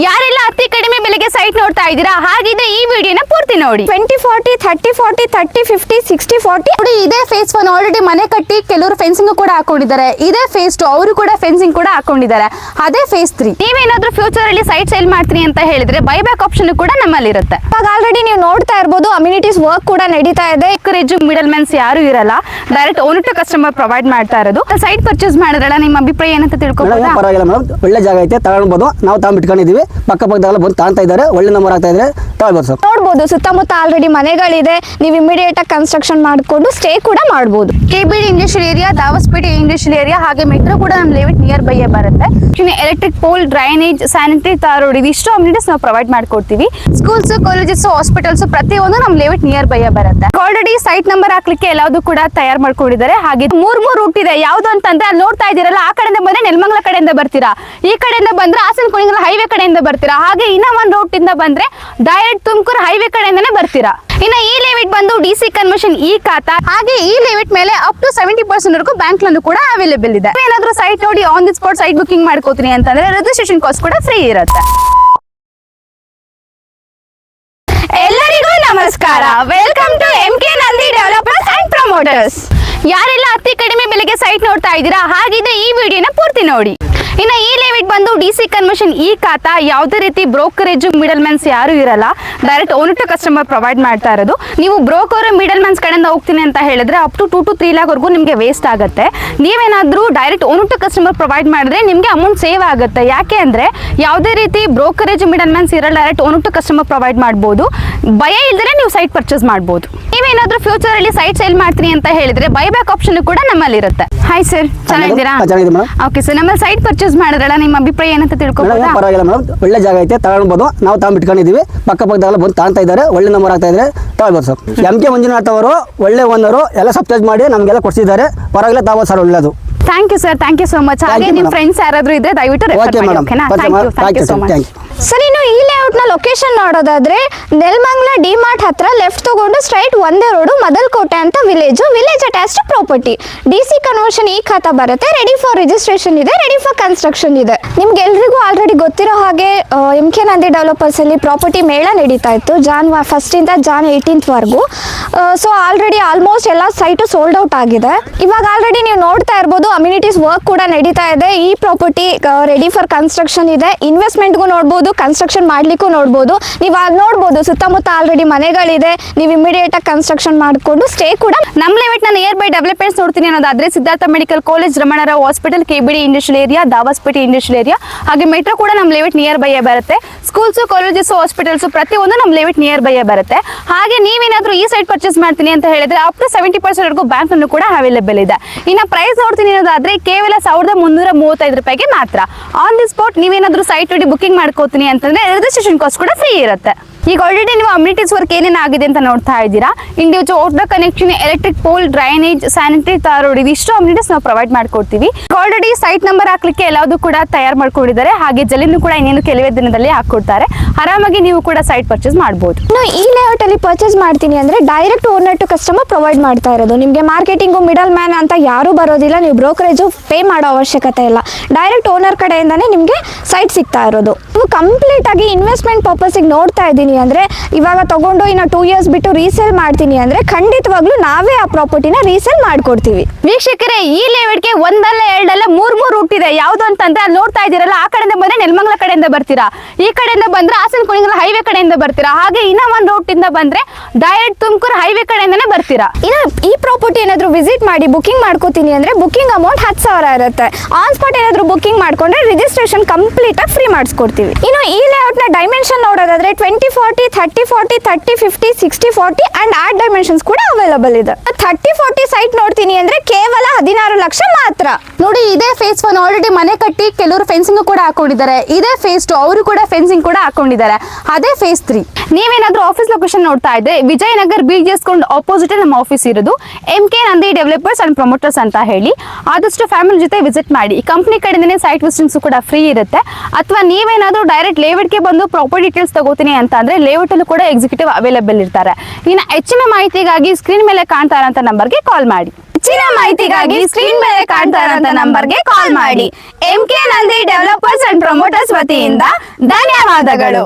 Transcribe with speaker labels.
Speaker 1: ಯಾರೆಲ್ಲ ಅತಿ ಕಡಿಮೆ ಬೆಲೆಗೆ ಸೈಟ್ ನೋಡ್ತಾ ಇದ್ದೀರಾ ಹಾಗಿದ್ರೆ ಈ ವಿಡಿಯೋನ ಪೂರ್ತಿ ನೋಡಿ.
Speaker 2: 2040 3040 30 50 60 40
Speaker 1: ನೋಡಿ. ಇದೇ ಫೇಸ್ 1 ಆಲ್ರೆಡಿ ಮನೆ ಕಟ್ಟಿ ಕೆಲವರು ಫೆನ್ಸಿಂಗ್ ಕೂಡ ಹಾಕೊಂಡಿದ್ದಾರೆ. ಇದೇ ಫೇಸ್ 2 ಅವರು ಕೂಡ ಫೆನ್ಸಿಂಗ್ ಕೂಡ ಹಾಕೊಂಡಿದ್ದಾರೆ. ಅದೇ ಫೇಸ್ 3 ನೀವೇನಾದ್ರೂ ಫ್ಯೂಚರ್ ಅಲ್ಲಿ ಸೈಟ್ ಸೇಲ್ ಮಾಡ್ತೀನಿ ಅಂತ ಹೇಳಿದ್ರೆ ಬೈಬ್ಯಾಕ್ ಆಪ್ಷನ್ ಕೂಡ ನಮ್ಮಲ್ಲಿ ಇರುತ್ತೆ.
Speaker 2: ಇವಾಗ ಆಲ್ರೆಡಿ ನೀವು ನೋಡ್ತಾ ಇರಬಹುದು ಅಮ್ಯುನಿಟೀಸ್ ವರ್ಕ್ ಕೂಡ ನಡೀತಾ ಇದೆ.
Speaker 1: ಮಿಡಲ್ ಮ್ಯಾನ್ಸ್ ಯಾರು ಇರಲ್ಲ, direct owner to customer provide ಮಾಡ್ತಾ ಇರೋದು. ಸೈಟ್ ಪರ್ಚೇಸ್ ಮಾಡಿದ್ರಲ್ಲ, ನಿಮ್ಮ ಅಭಿಪ್ರಾಯ ಏನಂತ ತಿಳ್ಕೊಬೋದಾ?
Speaker 3: ಪರವಾಗಿಲ್ಲ ಮೇಡಮ್, ಒಳ್ಳೆ ಜಾಗ ಐತೆ, ತಗೊಳ್ಬಹುದು. ನಾವು ತಗೊಂಡ್ಬಿಟ್ಕೊಂಡಿದೀವಿ, ಪಕ್ಕಪಕ್ಕದಾಗೆಲ್ಲ ಬಂದು ತಾಂತ ಇದ್ದಾರೆ, ಒಳ್ಳೆ ನಂಬರ್ ಆಗ್ತಾ ಇದ್ದಾರೆ, ತಗೊಳ್ಬೋದು ಸರ್.
Speaker 2: ನೋಡ್ಬೋದು ಸುತ್ತಮುತ್ತ ಆಲ್ರೆಡಿ ಮನೆಗಳಿದೆ. ನೀವು ಇಮಿಡಿಯೇಟ್ ಆಗಿ ಕನ್ಸ್ಟ್ರಕ್ಷನ್ ಮಾಡಿಕೊಂಡು ಸ್ಟೇ ಕೂಡ ಮಾಡಬಹುದು.
Speaker 1: KBD industrial area, Dabaspete industrial area, ಹಾಗೆ ಮೆಟ್ರೋ ಕೂಡ ನಮ್ಮ ಲೇಔಟ್ ನಿಯರ್ ಬೈ ಬರುತ್ತೆ. Electric pole, drainage, sanitary tar road, ಇದಿಷ್ಟು ಅಮ್ಯುನಿಟೀಸ್ ನಾವು ಪ್ರೊವೈಡ್ ಮಾಡ್ಕೊಡ್ತೀವಿ. ಸ್ಕೂಲ್ಸ್, ಕಾಲೇಜಸ್, ಹಾಸ್ಪಿಟಲ್ಸ್ ಪ್ರತಿಯೊಂದು ನಮ್ಮ ಲೇಔಟ್ ನಿಯರ್ ಬೈ ಬರುತ್ತೆ. ಆಲ್ರೆಡಿ ಸೈಟ್ ನಂಬರ್ ಹಾಕ್ಲಿಕ್ಕೆ ಎಲ್ಲಾವುದು ಕೂಡ ತಯಾರು ಮಾಡ್ಕೊಂಡಿದ್ದಾರೆ. ಹಾಗೆ ಮೂರ್ ರೂಟ್ ಇದೆ. ಯಾವ್ದು ಅಂತಂದ್ರೆ ಅಲ್ಲಿ ನೋಡ್ತಾ ಇದ್ದೀರಲ್ಲ, ಆ ಕಡೆಯಿಂದ ಬಂದ್ರೆ ನೆಲಮಂಗಲ ಕಡೆಯಿಂದ ಬರ್ತೀರಾ, ಈ ಕಡೆಯಿಂದ ಬಂದ್ರೆ ಹಾಸನ ಕುಣಿಗಲ್ ಹೈವೇ ಕಡೆಯಿಂದ ಬರ್ತೀರಾ. ಹಾಗೆ ಇನ್ನ ಒಂದು ರೂಟ್ ಇಂದ ಬಂದ್ರೆ ಡೈರೆಕ್ಟ್ ತುಮಕೂರು ಹೈವೇ ಕಡೆಯಿಂದಾನೆ ಬರ್ತೀರಾ. ಇನ್ನ ಈ ಲೇಔಟ್ ಬಂದು ಡಿಸಿ ಕನ್ವರ್ಷನ್ ಈ ಖಾತಾ. ಹಾಗೆ ಈ ಲೇಔಟ್ ಮೇಲೆ ಅಪ್ ಟು 70% ವರೆಗೂ ಬ್ಯಾಂಕ್ ಲೋನ್ ಕೂಡ ಅವೈಲೇಬಲ್ ಇದೆ. ಏನಾದ್ರೂ ಸೈಟ್ ನೋಡಿ on the spot site booking ಮಾಡ್ಕೋತೀನಿ ಅಂತಂದ್ರೆ ರಿಜಿಸ್ಟ್ರೇಷನ್ ಕಾಸ್ಟ್ ಕೂಡ ಫ್ರೀ ಇರುತ್ತೆ. ಎಲ್ಲರಿಗೂ ನಮಸ್ಕಾರ, welcome to MK Nandi developers and promoters. ಯಾರೆಲ್ಲ ಅತಿ ಕಡಿಮೆ ಬೆಲೆಗೆ ಸೈಟ್ ನೋಡ್ತಾ ಇದ್ದೀರಾ ಹಾಗಿದ್ರೆ ಈ ವಿಡಿಯೋನ ಪೂರ್ತಿ ನೋಡಿ. ಇನ್ನ ಈ ಲೇಔಟ್ ಬಂದು ಡಿಸಿ ಕನ್ವರ್ಷನ್ ಈ ಖಾತಾ. ಯಾವುದೇ ರೀತಿ ಬ್ರೋಕರೇಜ್ ಮಿಡಲ್ ಮ್ಯಾನ್ಸ್ ಯಾರು ಇರಲ್ಲ, direct owner to customer provide ಮಾಡ್ತಾ ಇರೋದು. ನೀವು ಬ್ರೋಕರ್ ಮಿಡಲ್ ಮ್ಯಾನ್ಸ್ ಕಡೆಯಿಂದ ಹೋಗ್ತೀನಿ ಅಂತ ಹೇಳಿದ್ರೆ ಅಪ್ ಟು 2 to 3 lakh ವರೆಗೂ ನಿಮಗೆ ವೇಸ್ಟ್ ಆಗುತ್ತೆ. ನೀವೇನಾದ್ರೂ direct owner to customer provide ಮಾಡಿದ್ರೆ ನಿಮಗೆ ಅಮೌಂಟ್ ಸೇವ್ ಆಗುತ್ತೆ. ಯಾಕೆ ಅಂದ್ರೆ ಯಾವುದೇ ರೀತಿ ಬ್ರೋಕರೇಜ್ ಮಿಡಲ್ ಮ್ಯಾನ್ಸ್ ಇರಲ್ಲ, direct owner to customer provide ಮಾಡಬಹುದು. ಭಯ ಇಲ್ಲದೆ ನೀವು ಸೈಟ್ ಪರ್ಚೇಸ್ ಮಾಡಬಹುದು. ನೀವೇನಾದ್ರೂ ಫ್ಯೂಚರ್ ಅಲ್ಲಿ ಸೈಟ್ ಸೇಲ್ ಮಾಡ್ತೀನಿ ಅಂತ ಹೇಳಿದ್ರೆ ಬೈಬ್ಯಾಕ್ ಆಪ್ಷನ್ ಕೂಡ ನಮ್ಮಲ್ಲಿ ಇರುತ್ತೆ. ಹಾಯ್ ಸರ್, ಚೆನ್ನಾಗಿದ್ದೀರಾ? ಓಕೆ ಸರ್, ನಮ್ಮ ಸೈಟ್ ಪರ್ಚೇಸ್ ಮಾಡಿದ್ರಲ್ಲ, ನಿಮ್ಮ ಅಭಿಪ್ರಾಯ ಏನಂತ ತಿಳ್ಕೊಬೋದಾ?
Speaker 3: ಪರವಾಗಿಲ್ಲ ಮೇಡಮ್, ಒಳ್ಳೆ ಜಾಗ ಐತೆ, ತಗೊಳ್ಬಹುದು. ನಾವು ತಗೊಂಡ್ಬಿಟ್ಕೊಂಡಿದೀವಿ, ಪಕ್ಕಪಕ್ಕದಾಗೆಲ್ಲ ಬಂದು ತಾಂತ ಇದ್ದಾರೆ, ಒಳ್ಳೆ ನಂಬರ್ ಆಗ್ತಾ ಇದ್ದಾರೆ, ತಗೊಳ್ಬೋದು ಸರ್. MK ಮಂಜುನಾಥ್ ಅವರು ಒಳ್ಳೆ ಓನರು, ಎಲ್ಲ ಸಬ್ಸ್ಕ್ರೈಬ್ ಮಾಡಿ ನಮಗೆಲ್ಲ ಕೊಡ್ಸಿದ್ದಾರೆ. ಪರವಾಗಿಲ್ಲ, ತಗೊಳ್ಬೋದು ಸರ್, ಒಳ್ಳೆದು.
Speaker 1: Thank you sir, thank you so much. ಹಾಗೆ ನಿಮ್ಮ ಫ್ರೆಂಡ್ಸ್ ಯಾರಾದ್ರೂ ಇದ್ರೆ ದಯವಿಟ್ಟು ರೆಫರ್ ಮಾಡಿ. ಓಕೆನಾ? Thank you so much.
Speaker 2: Sir, ಇನ್ನು ಈ ಲೇಔಟ್ ನ ಲೊಕೇಶನ್ ನೋಡೋದಾದ್ರೆ ನೆಲಮಂಗಲ ಡಿಮಾರ್ಟ್ ಹತ್ರ ಲೆಫ್ಟ್ ತಗೊಂಡು ಸ್ಟ್ರೈಟ್ ಒಂದೇ ರೋಡು, ಮದಲ್ಕೋಟೆ ಅಂತ village attached property. DC conversion ಈ ಖಾತಾ ಬರುತ್ತೆ. ರೆಡಿ ಫಾರ್ ರಿಜಿಸ್ಟ್ರೇಷನ್ ಇದೆ, ರೆಡಿ ಫಾರ್ ಕನ್ಸ್ಟ್ರಕ್ಷನ್ ಇದೆ. ನಿಮ್ಗೆ ಎಲ್ರಿಗೂ ಆಲ್ರೆಡಿ ಗೊತ್ತಿರೋ ಹಾಗೆ MK ನಂದಿ ಡೆವಲಪರ್ಸ್ ಅಲ್ಲಿ ಪ್ರಾಪರ್ಟಿ ಮೇಳ ನಡೀತಾ ಇತ್ತು ಜಾನ್ 1 ಇಂದ ಜಾನ್ 18 ವರೆಗೂ. ಸೊ ಆಲ್ರೆಡಿ ಆಲ್ಮೋಸ್ಟ್ ಎಲ್ಲ ಸೈಟು ಸೋಲ್ಡ್ ಔಟ್ ಆಗಿದೆ. ಇವಾಗ ಆಲ್ರೆಡಿ ನೀವು ನೋಡ್ತಾ ಇರ್ಬೋದು ಅಮ್ಯುನಿಟೀಸ್ ವರ್ಕ್ ಕೂಡ ನಡೀತಾ ಇದೆ. ಈ ಪ್ರಾಪರ್ಟಿ ರೆಡಿ ಫಾರ್ ಕನ್ಸ್ಟ್ರಕ್ಷನ್ ಇದೆ. ಇನ್ವೆಸ್ಟ್ಮೆಂಟ್ಗೂ ನೋಡ್ಬೋದು, ಕನ್ಸ್ಟ್ರಕ್ಷನ್ ಮಾಡ್ಲಿಕ್ಕೂ ನೋಡ್ಬೋದು. ನೀವು ಅಲ್ಲಿ ನೋಡ್ಬೋದು ಸುತ್ತಮುತ್ತ ಆಲ್ರೆಡಿ ಮನೆಗಳಿದೆ. ನೀವು ಇಮಿಡಿಯೇಟ್ ಆಗಿ ಕನ್ಸ್ಟ್ರಕ್ಷನ್ ಮಾಡಿಕೊಂಡು ಸ್ಟೇ ಕೂಡ
Speaker 1: ನಮ್ಮ ಲೇಔಟ್ ನ ನಿಯರ್ ಬೈ ಡೆವಲಪ್ಮೆಂಟ್ಸ್ ನೋಡ್ತೀನಿ ಅನ್ನೋದಾದ್ರೆ Siddhartha medical college, Ramanarao hospital, KBD industrial area, Dabaspete industrial area, ಹಾಗೆ ಮೆಟ್ರೋ ಕೂಡ ನಮ್ಮ ಲೇಔಟ್ ನಿಯರ್ ಬೈ ಬರುತ್ತೆ. ಸ್ಕೂಲ್ಸ್, ಕಾಲೇಜಸ್, ಹಾಸ್ಪಿಟಲ್ಸ್ ಪ್ರತಿಯೊಂದು ನಮ್ಮ ಲೇಔಟ್ ನಿಯರ್ ಬೈ ಬರುತ್ತೆ. ಹಾಗೆ ನೀವೇನಾದ್ರೂ ಈ ಸೈಟ್ ಪರ್ಚೇಸ್ ಮಾಡ್ತೀನಿ ಅಂತ ಹೇಳಿದ್ರೆ ಅಪ್ ಟು 70% ವರೆಗೂ ಬ್ಯಾಂಕ್ ಲೋನ್ ಕೂಡ ಅವೈಲೇಬಲ್ ಇದೆ. ಇನ್ನ ಪ್ರೈಸ್ ನೋಡ್ತೀನಿ ಅನ್ನೋದಾದ್ರೆ ಕೇವಲ 1335 ರೂಪಾಯಿಗೆ ಮಾತ್ರ. ಆನ್ ದಿ ಸ್ಪಾಟ್ ನೀವೇನಾದ್ರೂ ಸೈಟ್ ನೋಡಿ ಬುಕಿಂಗ್ ಮಾಡ್ಕೋತೀನಿ ಅಂತಂದ್ರೆ ರಿಜಿಸ್ಟ್ರೇಷನ್ ಕಾಸ್ಟ್ ಕೂಡ ಫ್ರೀ ಇರುತ್ತೆ. ಈಗ ಆಲ್ರೆಡಿ ನೀವು ಅಮ್ಯುನಿಟೀಸ್ ವರ್ಕ್ ಏನೇನು ಆಗಿದೆ ಅಂತ ನೋಡ್ತಾ ಇದ್ದೀರಾ. Individual water connection, electric pole, drainage, sanitary tar road, ಇದಿಷ್ಟು ಅಮ್ಯುನಿಟೀಸ್ ನಾವು ಪ್ರೊವೈಡ್ ಮಾಡ್ಕೊಡ್ತೀವಿ. ಆಲ್ರೆಡಿ ಸೈಟ್ ನಂಬರ್ ಹಾಕ್ಲಿಕ್ಕೆ ಎಲ್ಲಾವುದು ಕೂಡ ತಯಾರು ಮಾಡ್ಕೊಂಡಿದ್ದಾರೆ. ಹಾಗೆ ಜಲ್ಲಿನೂ ಕೂಡ ಇನ್ನೇನು ಕೆಲವೇ ದಿನದಲ್ಲಿ ಹಾಕೊಡ್ತಾರೆ. ಆರಾಮಾಗಿ ನೀವು ಕೂಡ ಸೈಟ್ ಪರ್ಚೇಸ್ ಮಾಡಬಹುದು.
Speaker 2: ಇನ್ನು ಈ ಲೇಔಟ್ ಅಲ್ಲಿ ಪರ್ಚೇಸ್ ಮಾಡ್ತೀನಿ ಅಂದ್ರೆ direct owner to customer provide ಮಾಡ್ತಾ ಇರೋದು. ನಿಮಗೆ ಮಾರ್ಕೆಟಿಂಗು, ಮಿಡಲ್ ಮ್ಯಾನ್ ಅಂತ ಯಾರು ಬರೋದಿಲ್ಲ. ನೀವು ಬ್ರೋಕರೇಜು ಪೇ ಮಾಡೋ ಅವಶ್ಯಕತೆ ಇಲ್ಲ. ಡೈರೆಕ್ಟ್ ಓನರ್ ಕಡೆಯಿಂದಾನೇ ನಿಮಗೆ ಸೈಟ್ ಸಿಗ್ತಾ ಇರೋದು. ನೀವು ಕಂಪ್ಲೀಟ್ ಆಗಿ ಇನ್ವೆಸ್ಟ್ಮೆಂಟ್ ಪರ್ಪಸ್ಗೆ ನೋಡ್ತಾ ಇದ್ದೀನಿ ಅಂದ್ರೆ ಇವಾಗ ತಗೊಂಡು ಇನ್ನು 2 years ಬಿಟ್ಟು ರೀಸೇಲ್ ಮಾಡ್ತೀನಿ ಅಂದ್ರೆ ಖಂಡಿತವಾಗ್ಲೂ ನಾವೇ ಆ ಪ್ರಾಪರ್ಟಿನ ರೀಸೇಲ್ ಮಾಡ್ಕೊಡ್ತೀವಿ.
Speaker 1: ವೀಕ್ಷಕರೇ, ಈ ಲೇಔಟ್ಗೆ ಒಂದಲ್ಲ ಎರಡಲ್ಲ ಮೂರ್ ರೂಟ್ ಇದೆ. ಯಾವ್ದು ಅಂತಂದ್ರೆ ಅಲ್ಲಿ ನೋಡ್ತಾ ಇದ್ದೀರಲ್ಲ, ಆ ಕಡೆಯಿಂದ ಬಂದ್ರೆ ನೆಲಮಂಗಲ ಕಡೆಯಿಂದ ಬರ್ತೀರಾ, ಈ ಕಡೆಯಿಂದ ಬಂದ್ರೆ ಹಾಸನ ಕುಣಿಗಲ್ ಹೈವೇ ಕಡೆಯಿಂದ ಬರ್ತೀರಾ. ಹಾಗೆ ಇನ್ನ ಒಂದು ರೂಟ್ ಇಂದ ಬಂದ್ರೆ ಡೈರೆಕ್ಟ್ ತುಮಕೂರು ಹೈವೇ ಕಡೆಯಿಂದಾನೆ ಬರ್ತೀರಾ.
Speaker 2: ಇನ್ನು ಈ ಪ್ರಾಪರ್ಟಿ ಏನಾದ್ರು ವಿಸಿಟ್ ಮಾಡಿ ಬುಕಿಂಗ್ ಮಾಡ್ಕೋತೀನಿ ಅಂದ್ರೆ ಬುಕಿಂಗ್ ಅಮೌಂಟ್ 10,000 ಇರುತ್ತೆ. ಆನ್ ಸ್ಪಾಟ್ ಏನಾದ್ರು ಬುಕಿಂಗ್ ಮಾಡ್ಕೊಂಡ್ರೆ ರಿಜಿಸ್ಟ್ರೇಷನ್ ಕಂಪ್ಲೀಟ್ ಆಗಿ ಫ್ರೀ ಮಾಡಿಸ್ಕೊಡ್ತೀವಿ. ಇನ್ನು ಈ ಲೇಔಟ್ ನ ಡೈಮೆನ್ಷನ್ ನೋಡೋದಾದ್ರೆ 2040 3040 30 50 60 40 ಅಂಡ್ ಆಡ್ ಡೈಮೆನ್ಷನ್ಸ್ ಕೂಡ ಅವೈಲೇಬಲ್ ಇದೆ. 3040 ಸೈಟ್ ನೋಡ್ತೀನಿ ಅಂದ್ರೆ ಕೇವಲ 16 ಲಕ್ಷ ಮಾತ್ರ.
Speaker 1: ನೋಡಿ, ಇದೇ ಫೇಸ್ 1 ಆಲ್ರೆಡಿ ಮನೆ ಕಟ್ಟಿ ಕೆಲವರು ಫೆನ್ಸಿಂಗ್ ಕೂಡ ಹಾಕೊಂಡಿದ್ದಾರೆ. ಇದೇ ಫೇಸ್ 2 ಅವರು ಕೂಡ ಫೆನ್ಸಿಂಗ್ ಕೂಡ ಹಾಕೊಂಡಿದ್ದಾರೆ. ಅದೇ ಫೇಸ್ 3 ನೀವೇನಾದ್ರೂ ಆಫೀಸ್ ಲೊಕೇಶನ್ ನೋಡ್ತಾ ಇದ್ರೆ ವಿಜಯನಗರ್ BGS ಕೊಂಡು ಆಪೋಸಿಟ್ ನಮ್ಮ ಆಫೀಸ್ ಇರೋದು. MK Nandi developers and promoters ಅಂತ ಹೇಳಿ. ಆದಷ್ಟು ಫ್ಯಾಮಿಲಿ ಜೊತೆ ವಿಸಿಟ್ ಮಾಡಿ. ಕಂಪ್ನಿ ಕಡೆಯಿಂದನೇ ಸೈಟ್ ವಿಸಿಟಿಂಗ್ಸ್ ಕೂಡ ಫ್ರೀ ಇರುತ್ತೆ. ಅಥವಾ ನೀವೇನಾದ್ರೂ ಡೈರೆಕ್ಟ್ ಲೇಔಟ್ಗೆ ಬಂದು ಪ್ರಾಪರ್ಟಿ ಡೀಟೇಲ್ಸ್ ತಗೋತೀನಿ ಅಂತ ಅಂದ್ರೆ ಲೇಔಟ್ ಅಲ್ಲೂ ಕೂಡ ಎಕ್ಸಿಕ್ಯೂಟಿವ್ ಅವೈಲೇಬಲ್ ಇರ್ತಾರೆ. ಇನ್ನು ಹೆಚ್ಚಿನ ಮಾಹಿತಿಗಾಗಿ ಸ್ಕ್ರೀನ್ ಮೇಲೆ ಕಾಣ್ತಾ ಇರೋಂಥ ನಂಬರ್ಗೆ ಕಾಲ್ ಮಾಡಿ. ಹೆಚ್ಚಿನ ಮಾಹಿತಿಗಾಗಿ ಸ್ಕ್ರೀನ್ ಮೇಲೆ ಕಾಣ್ತಾ ಇರುವಂತ ನಂಬರ್ಗೆ ಕಾಲ್ ಮಾಡಿ. MK Nandi developers and promoters ವತಿಯಿಂದ ಧನ್ಯವಾದಗಳು.